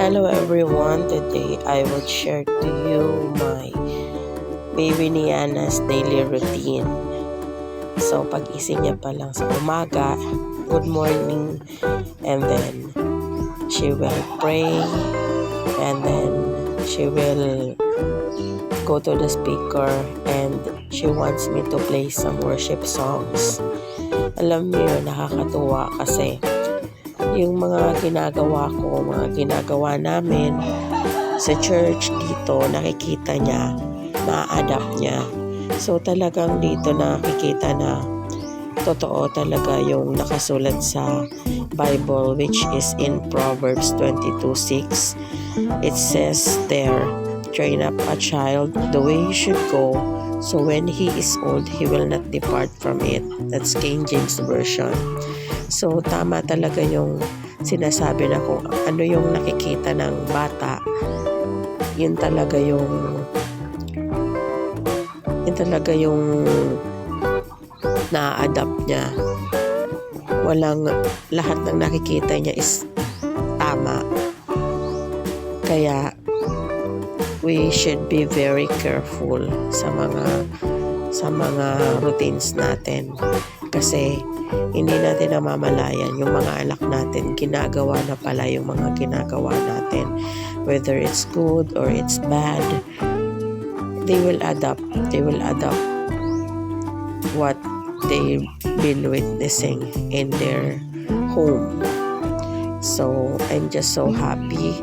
Hello everyone, today I will share to you my baby ni Anna's daily routine. So pag-ising niya pa lang sa umaga, good morning, and then she will pray, and then she will go to the speaker and she wants me to play some worship songs. Alam niyo, nakakatuwa kasi yung mga ginagawa ko, mga ginagawa namin sa church dito, nakikita niya, na-adapt niya. So talagang dito nakikita na totoo talaga yung nakasulat sa Bible, which is in Proverbs 22:6. It says there, train up a child the way he should go, so when he is old, he will not depart from it. That's King James Version. So, tama talaga yung sinasabi na kung ano yung nakikita ng bata, yun talaga yung na-adapt niya. Lahat ng nakikita niya is tama. Kaya, we should be very careful sa mga routines natin. Kasi, hindi natin namamalayan yung mga anak natin, ginagawa na pala yung mga ginagawa natin. Whether it's good or it's bad, they will adapt what they've been witnessing in their home. So, I'm just so happy.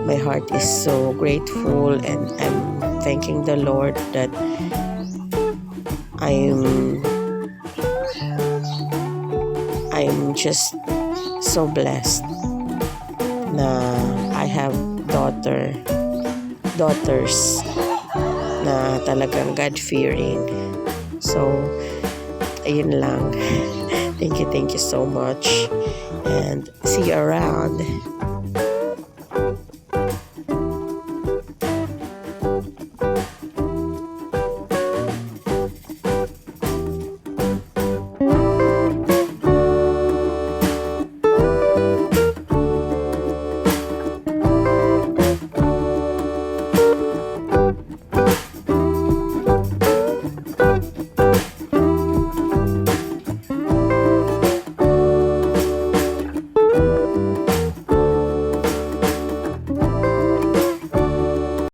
My heart is so grateful, and I'm thanking the Lord that I'm just so blessed na I have daughters na talagang God-fearing. So, ayun lang. Thank you so much, and see you around.